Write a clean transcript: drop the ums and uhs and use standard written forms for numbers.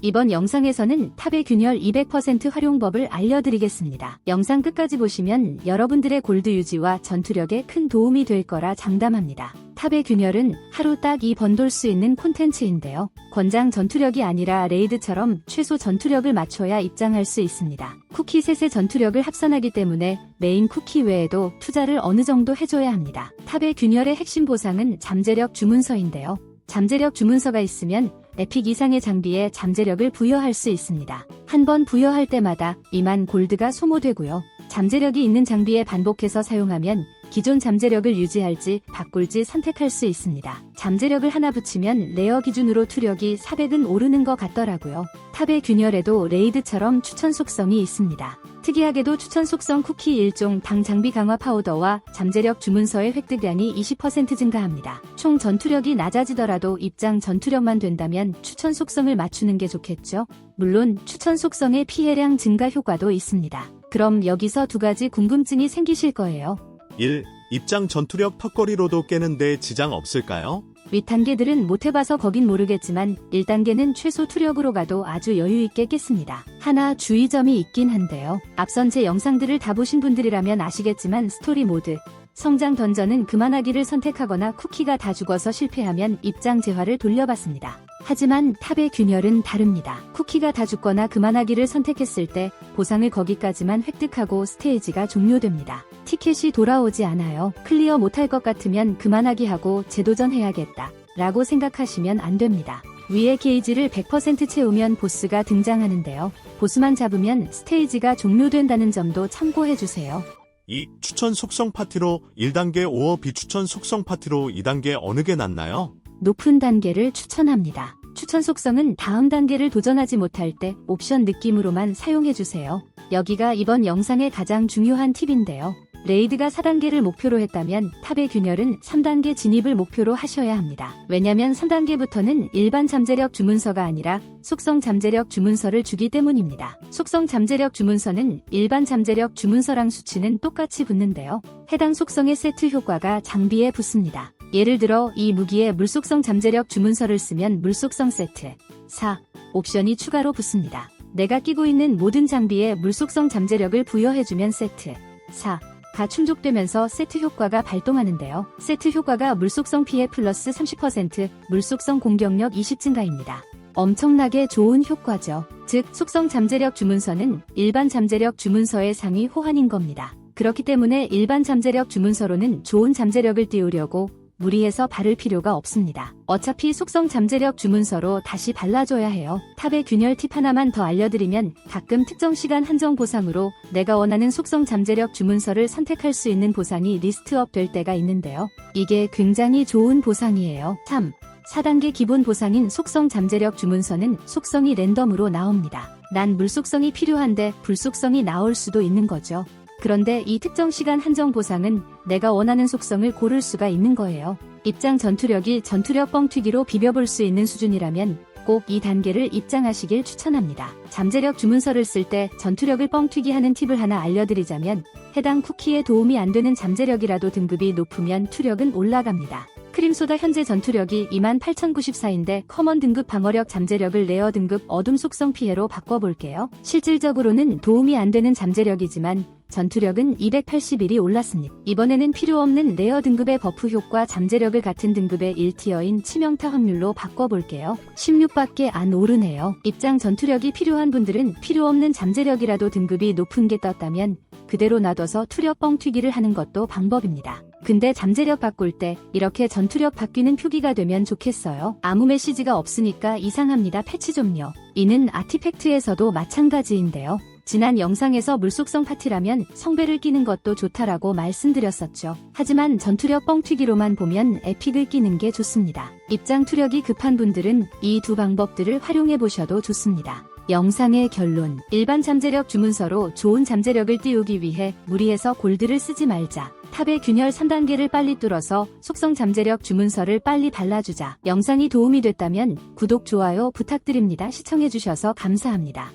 이번 영상에서는 탑의 균열 200% 활용법을 알려드리겠습니다. 영상 끝까지 보시면 여러분들의 골드 유지와 전투력에 큰 도움이 될 거라 장담합니다. 탑의 균열은 하루 딱 2번 돌 수 있는 콘텐츠인데요. 권장 전투력이 아니라 레이드처럼 최소 전투력을 맞춰야 입장할 수 있습니다. 쿠키 셋의 전투력을 합산하기 때문에 메인 쿠키 외에도 투자를 어느 정도 해줘야 합니다. 탑의 균열의 핵심 보상은 잠재력 주문서인데요. 잠재력 주문서가 있으면 에픽 이상의 장비에 잠재력을 부여할 수 있습니다. 한 번 부여할 때마다 2만 골드가 소모되고요. 잠재력이 있는 장비에 반복해서 사용하면 기존 잠재력을 유지할지 바꿀지 선택할 수 있습니다. 잠재력을 하나 붙이면 레어 기준으로 투력이 400은 오르는 것 같더라고요. 탑의 균열에도 레이드처럼 추천 속성이 있습니다. 특이하게도 추천 속성 쿠키 1종 당 장비 강화 파우더와 잠재력 주문서의 획득량이 20% 증가합니다. 총 전투력이 낮아지더라도 입장 전투력만 된다면 추천 속성을 맞추는 게 좋겠죠? 물론 추천 속성의 피해량 증가 효과도 있습니다. 그럼 여기서 두 가지 궁금증이 생기실 거예요. 1. 입장 전투력 턱걸이로도 깨는데 지장 없을까요? 윗단계들은 못해봐서 거긴 모르겠지만 1단계는 최소 투력으로 가도 아주 여유있게 깼습니다. 하나 주의점이 있긴 한데요. 앞선 제 영상들을 다 보신 분들이라면 아시겠지만 스토리 모드, 성장 던전은 그만하기를 선택하거나 쿠키가 다 죽어서 실패하면 입장 재화를 돌려받습니다. 하지만 탑의 균열은 다릅니다. 쿠키가 다 죽거나 그만하기를 선택했을 때 보상을 거기까지만 획득하고 스테이지가 종료됩니다. 티켓이 돌아오지 않아요. 클리어 못할 것 같으면 그만하기 하고 재도전해야겠다 라고 생각하시면 안 됩니다. 위의 게이지를 100% 채우면 보스가 등장하는데요. 보스만 잡으면 스테이지가 종료된다는 점도 참고해주세요. 2. 추천 속성 파티로 1단계 5어 비추천 속성 파티로 2단계 어느 게 낫나요? 높은 단계를 추천합니다. 추천 속성은 다음 단계를 도전하지 못할 때 옵션 느낌으로만 사용해주세요. 여기가 이번 영상의 가장 중요한 팁인데요. 레이드가 4단계를 목표로 했다면 탑의 균열은 3단계 진입을 목표로 하셔야 합니다. 왜냐면 3단계부터는 일반 잠재력 주문서가 아니라 속성 잠재력 주문서를 주기 때문입니다. 속성 잠재력 주문서는 일반 잠재력 주문서랑 수치는 똑같이 붙는데요. 해당 속성의 세트 효과가 장비에 붙습니다. 예를 들어 이 무기에 물속성 잠재력 주문서를 쓰면 물속성 세트 4 옵션이 추가로 붙습니다. 내가 끼고 있는 모든 장비에 물속성 잠재력을 부여해주면 세트 4가 충족되면서 세트 효과가 발동하는데요. 세트 효과가 물속성 피해 플러스 30%, 물속성 공격력 20 증가입니다. 엄청나게 좋은 효과죠. 즉 속성 잠재력 주문서는 일반 잠재력 주문서의 상위 호환인 겁니다. 그렇기 때문에 일반 잠재력 주문서로는 좋은 잠재력을 띄우려고 무리해서 바를 필요가 없습니다. 어차피 속성 잠재력 주문서로 다시 발라줘야 해요. 탑의 균열 팁 하나만 더 알려드리면 가끔 특정 시간 한정 보상으로 내가 원하는 속성 잠재력 주문서를 선택할 수 있는 보상이 리스트업 될 때가 있는데요. 이게 굉장히 좋은 보상이에요. 3. 4단계 기본 보상인 속성 잠재력 주문서는 속성이 랜덤으로 나옵니다. 난 물속성이 필요한데 불속성이 나올 수도 있는 거죠. 그런데 이 특정 시간 한정 보상은 내가 원하는 속성을 고를 수가 있는 거예요. 입장 전투력이 전투력 뻥튀기로 비벼볼 수 있는 수준이라면 꼭 이 단계를 입장하시길 추천합니다. 잠재력 주문서를 쓸 때 전투력을 뻥튀기 하는 팁을 하나 알려드리자면 해당 쿠키에 도움이 안 되는 잠재력이라도 등급이 높으면 투력은 올라갑니다. 크림소다 현재 전투력이 28,094인데 커먼 등급 방어력 잠재력을 레어 등급 어둠 속성 피해로 바꿔볼게요. 실질적으로는 도움이 안 되는 잠재력이지만 전투력은 281이 올랐습니다. 이번에는 필요 없는 레어 등급의 버프 효과 잠재력을 같은 등급의 1티어인 치명타 확률로 바꿔볼게요. 16밖에 안 오르네요. 입장 전투력이 필요한 분들은 필요 없는 잠재력이라도 등급이 높은 게 떴다면 그대로 놔둬서 투력 뻥튀기를 하는 것도 방법입니다. 근데 잠재력 바꿀 때 이렇게 전투력 바뀌는 표기가 되면 좋겠어요. 아무 메시지가 없으니까 이상합니다. 패치 좀요. 이는 아티팩트에서도 마찬가지인데요. 지난 영상에서 물속성 파티라면 성배를 끼는 것도 좋다라고 말씀드렸었죠. 하지만 전투력 뻥튀기로만 보면 에픽을 끼는 게 좋습니다. 입장 투력이 급한 분들은 이 두 방법들을 활용해 보셔도 좋습니다. 영상의 결론. 일반 잠재력 주문서로 좋은 잠재력을 띄우기 위해 무리해서 골드를 쓰지 말자. 탑의 균열 3단계를 빨리 뚫어서 속성 잠재력 주문서를 빨리 발라주자. 영상이 도움이 됐다면 구독, 좋아요 부탁드립니다. 시청해주셔서 감사합니다.